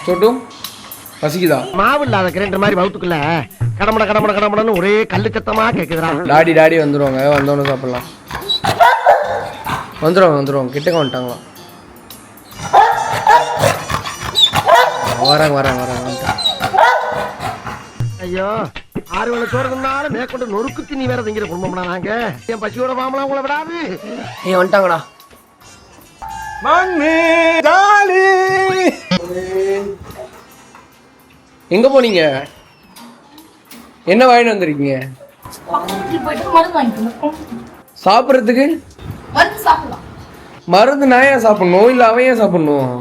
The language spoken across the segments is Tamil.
சொட்டும் பசிக்குதா? மாவு இல்லாத கிரைண்டர் மாதிரி வவுத்துக்குள்ள கடமட கடமட கடமடன்னு ஒரே கல்லு சத்தமா கேக்குதுடா. டாடி வந்துருவாங்க, வந்தோன்னு சாப்பிடலாம். வந்துருவாங்க கிட்டக்க வந்துட்டாங்களாம். வராங்க. ஐயோ 6 வேளை சோறுனாலும் மேற்கொண்டு நொறுக்கு திணி வேற திங்கிற குடும்பம்னா நாங்க. என் பசியோட மாமலாம் உங்களை விடாது. வந்துட்டாங்கடா. எங்க போனீங்க? என்ன வாங்கிட்டு வந்திருக்கீங்க சாப்பிட்றதுக்கு? மருந்து நான் ஏன் சாப்பிடணும், இல்ல அவன் ஏன் சாப்பிடணும்?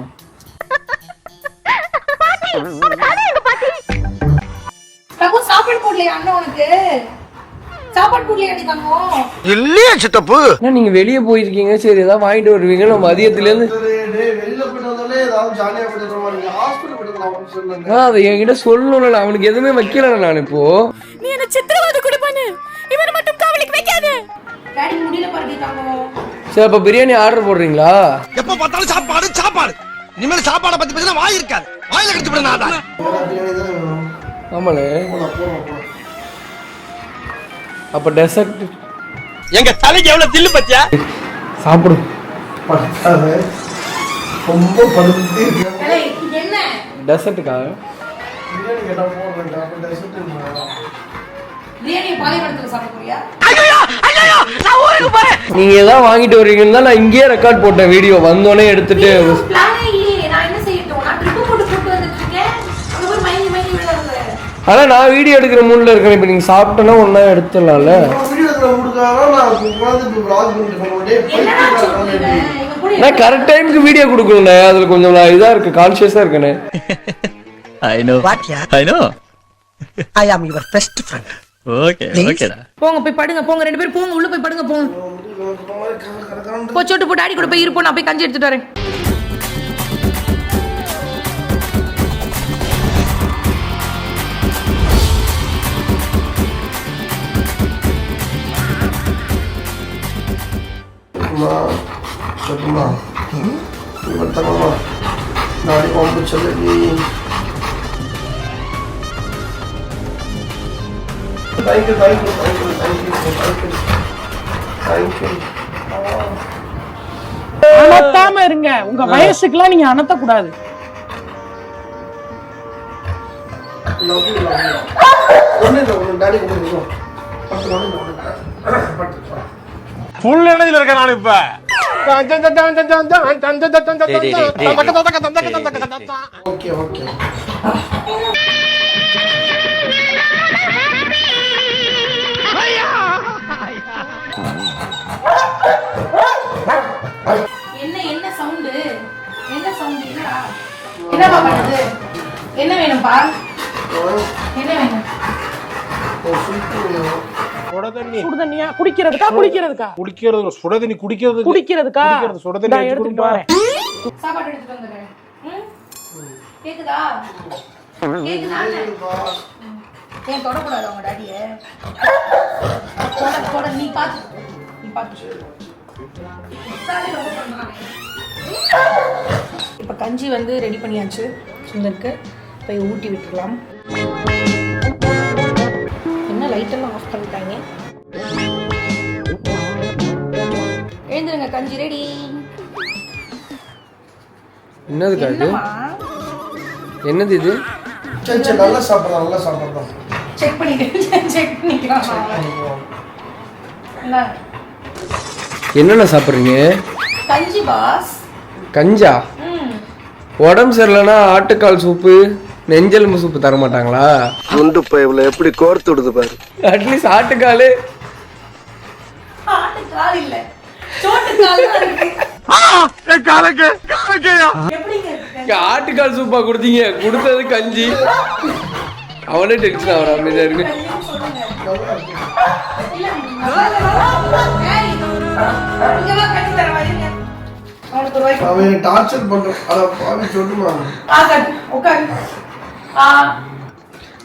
சாப்பாடு போடலையா அண்ணன் உனக்கு? சாப்பாடு போடலையா நீ தங்கம்? இல்லையே சித்தப்பு. நீங்க வெளியே போயிருக்கீங்க, சரி ஏதாவது வாங்கிட்டு வருவீங்க. நான் மதியத்துல இருந்து அதை என்கிட்ட சொல்லணும்ல, அவனுக்கு எதுவுமே வைக்கல. நான் இப்போ நீ என்ன சித்திரவதை கூட பண்ணு, இவனை மட்டும் காவலிக்கு வைக்காத. டாடி முடியல பாருடி தங்கம். சரி அப்ப பிரியாணி ஆர்டர் போடுறீங்களா? எப்ப பார்த்தாலும் சாப்பாடு. இனிமேல் சாப்பாடை பத்தி பேசினா வாய் இருக்காது, வாயில கடிச்சு விடனாதா. ஆமாலே. அப்ப டெசர்ட் எங்க தலைக்கு எவ்வளவு தில்லு பத்தியா? சாப்பிடு. ரொம்ப படுத்தி என்ன டெசர்ட்டுக்கா? பிரியாணி பாலைவனத்துல சாப்பிட போறியா? நீங்க ஏதாவது வாங்கிட்டு வரீங்கன்னு தான் நான் இங்கேயே ரெக்கார்ட் போட்டேன். வீடியோ வந்தோடனே எடுத்துட்டு. ஆனா நான் வீடியோ எடுக்கிற மூட்ல இருக்கேன். இப்ப நீங்க சாப்பிட்டோன்னா ஒன்னா எடுத்துடலாம்ல. நான் கரெக்ட் டைமுக்கு வீடியோ கொடுக்கணும்ல, அதுல கொஞ்சம் இதா இருக்கு, கான்சியஸா இருக்கேன்னு. I know. I am your best friend. ஓகேடா. போங்க போய் படுங்க, போங்க 2 பேரும் போங்க, உள்ள போய் படுங்க போங்க. போச்சோட்டு போ, டாடி கூட போய் இருப்போம், நான் போய் கஞ்சி எடுத்துட்டு வரேன். அனத்தாம இருங்க, உங்க வயசுக்குலாம் நீங்க அனத்த கூடாது. ஃபுல் எனர்ஜில இருக்க நான் இப்ப. ஓகே என்ன சவுண்ட்? என்னப்பா பண்ணுது? என்ன வேணும்பா? என்ன வேணும்? சுடுதண்ணியா குடிக்கிறதுக்கா? குடிக்கிறது சுட தண்ணி குடிக்கிறதுக்கா? சுட தண்ணி எடுத்துட்டு வரேன். சாப்பாடு எடுத்துட்டு வந்துறேன். கேக்குதா? ஏன் தொடக்கூடாது அவங்க டாடிய? தொட நீ பாத்து. இப்ப கஞ்சி வந்து ரெடி பண்ணியாச்சு. சுந்தருக்கு போய் ஊட்டி விட்டுடலாம். என்ன லைட்டெல்லாம் ஆஃப் பண்ணிட்டாங்க. எழுந்துருங்க, கஞ்சி ரெடி. என்னது இது? நல்லா சாப்பிடலாம். செக் பண்ணிக்கலாம். என்னென்ன சாப்பிடுறீங்க? கஞ்சி பாஸ். கஞ்சா? உடம்பு சரியில்லைன்னா ஆட்டுக்கால் சூப்பு, நெஞ்செலும்பு சூப்பு தர மாட்டாங்களா? குண்டு பைப்ல எப்படி கோர்த்து விடுது பாரு. அட்லீஸ்ட் ஆட்டுக்கால் இல்ல, சோட்டுக்கால் இருக்கு. ஆட்டுக்கால் சூப்பா கொடுத்தீங்க, கொடுத்தது கஞ்சி. அவனே டென்ஷன் ஆகிற அமைதியா இருக்கு. அவன் டார்ச்சர் பண்றான். அட பாவி சொல்லுமா.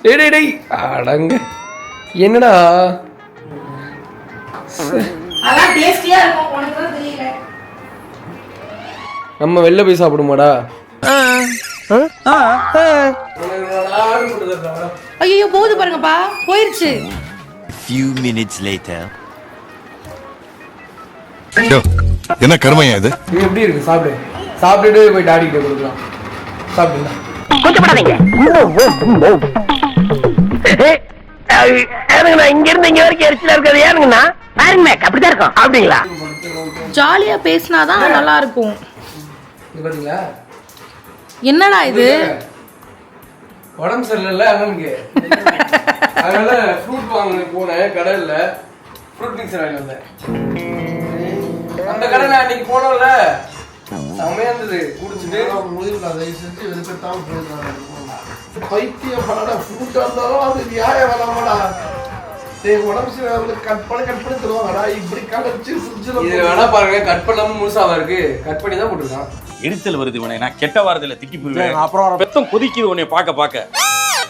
டேய் அடங்க. என்னடா அதான் டேஸ்டியா இருக்கும், உனக்கு தான் தெரியல. நம்ம வெளில போய் சாப்பிடுமாடா? போயிருச்சு. Few minutes later. என்ன கருமையா இது? இது எப்படி இருக்கு? சாப்பிடு. சாப்பிட்டுட்டு போய் டாடி கிட்ட கொடுக்கலாம். சாப்பிடுங்க. கொஞ்சம் படாதீங்க. ஏனுங்கண்ணா இங்க இருந்து இங்க வரைக்கும் எரிச்சலா இருக்காது. ஏனுங்கண்ணா பாருங்க அப்படிதான் இருக்கும். அப்படிங்களா? ஜாலியா பேசினாதான் நல்லா இருக்கும். இது பாத்தீங்களா? என்னடா இது? உடம்பு சரியில்லை அண்ணனுக்கு. அதனால ஃப்ரூட் வாங்க போனேன் கடையில். ஃப்ரூட் மிக்சர் வாங்கி வந்தேன். அந்த கடையில் அன்னைக்கு போனோம்ல, செம்மையா இருந்தது. குடிச்சிட்டு பைத்தியம் பண்ணடா ஃப்ரூட் இருந்தாலும் அது நியாயம் வேணாமடா. டேய் உடம்பு சரியில்லை கட் பண்ணி தருவாங்கடா. இப்படி கலச்சு ஃப்ரிட்ஜில் இது வேணா பாருங்க, கட் பண்ணாம முழுசாவா இருக்கு. கட் பண்ணி தான் போட்டுருக்கான். எரிச்சல் வருது இவனை. நான் கெட்ட வாரத்துல திக்கி போயிடுவேன். அப்புறம் பெத்தம் கொதிக்குது உன்னை பார்க்க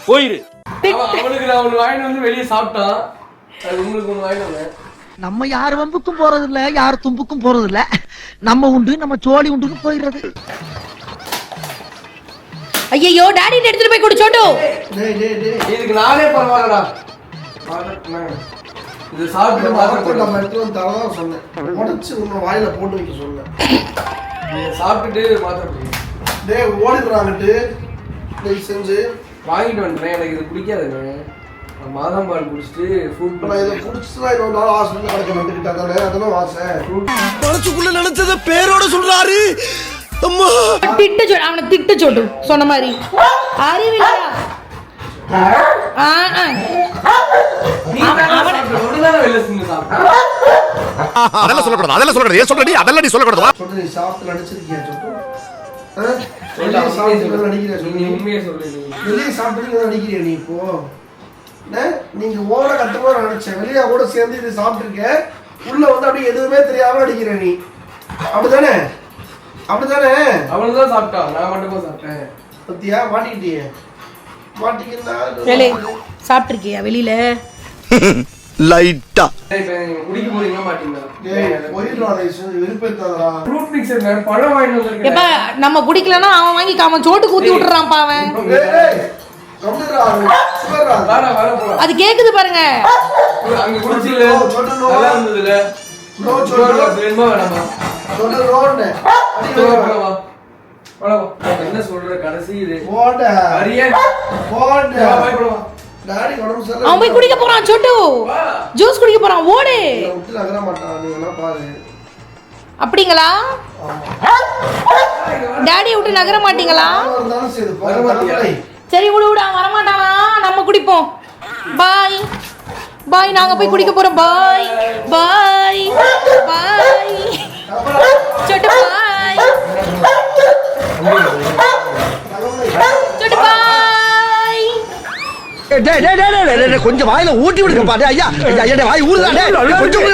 போயிரு. அவனுக்கு நான் ஒன்று வாங்கிட்டு வந்து வெளியே சாப்பிட்டான். அது உங்களுக்கு ஒன்று வாங்கிட்டு வந்தேன். நம்ம யார் வம்புக்கும் போறது இல்ல, யார் தும்புக்கும் போறது இல்ல. நம்ம உண்டு நம்ம சோழி உண்டுக்கு போயிடுறது. ஐயோ டாடி எடுத்துட்டு போய் குடிச்சோட்டு. இதுக்கு நானே பரவாயில்லடா. இது சாப்பிட்டு மாத்திரம் நம்ம எடுத்து வந்து தரதான் சொன்னேன். உடச்சு உன்னை வாயில போட்டு வைக்க சொன்னேன். சாப்பிட்டுட்டு மாத்திரம் டேய் ஓடிடுறாங்கட்டு டேய் செஞ்சு வாங்கிட்டு வந்துட்டேன். எனக்கு இது பிடிக்காதுங்க. மாதம் பால் குடிச்சிட்டு ஃப்ரூட் நான் இதை குடிச்சுட்டு இன்னொரு நாள் ஹாஸ்பிட்டல் கிடக்க வந்துக்கிட்டா தானே. அதெல்லாம் வாசை மனசுக்குள்ள நினைச்சத பேரோட சொல்றாரு. அம்மா அவனை திட்ட சொல்லு சொன்ன மாதிரி. அறிவில்லையா? அதெல்லாம் சொல்லக்கூடாது. அதெல்லாம் சொல்லக்கூடாது. ஏன் சொல்றடி? அதெல்லாம் நீ சொல்லக்கூடாது. வா. சொல்ற நீ சாப்பிட்டு நடிச்சிருக்கியா சொல்லிட்டு வெளியே சாப்பிட்டு நடிக்கிறியா சொல்லி உண்மையை சொல்லு. வெளியே சாப்பிட்டு நடிக்கிறியா நீ இப்போ? நீங்க ஓட கட்டுமா நினைச்சேன். வெளியே கூட சேர்ந்து இது சாப்பிட்டுருக்க. உள்ள வந்து அப்படியே எதுவுமே தெரியாம அடிக்கிற நீ. அப்படிதானே? அப்படிதானே? அவனுதான் சாப்பிட்டான், நான் மட்டுமா சாப்பிட்டேன். பத்தியா மாட்டிக்கிட்டியே. மாட்டிக்கிட்டா சாப்பிட்டுருக்கியா வெளியில? லைட்டா. இப்ப நீங்க குடிக்க போறீங்களா மாட்டீங்களா? ஃப்ரூட் மிக்சர் பழம் வாங்கிட்டு வந்திருக்கேன். எப்ப நம்ம குடிக்கலன்னா அவன் வாங்கி அவன் சோட்டு ஊத்தி விட்டுறான்ப்பா அவன். அது கேக்குது பாருங்க. அங்க குடிச்சில நல்லா இருந்ததுல. வேணுமா வேணாமா? என்ன சொல்ற கடைசி இது? அவன் போய் குடிக்க போறான். சோட்டு ஜூஸ் குடிக்க போறான். ஓடு. அப்படிங்களா? டாடி விட்டு நகர மாட்டீங்களா? சரி விடு அவன் வரமாட்டானா? நம்ம குடிப்போம். பாய் பாய். நாங்க போய் குடிக்க போறோம். பாய் பாய் பாய். சோட்டு பாய். சோட்டு பாய். கொஞ்சம் வாயில ஊட்டி விடுங்க பாரு. ஐயா வாய் ஊறுதான். கொஞ்சம்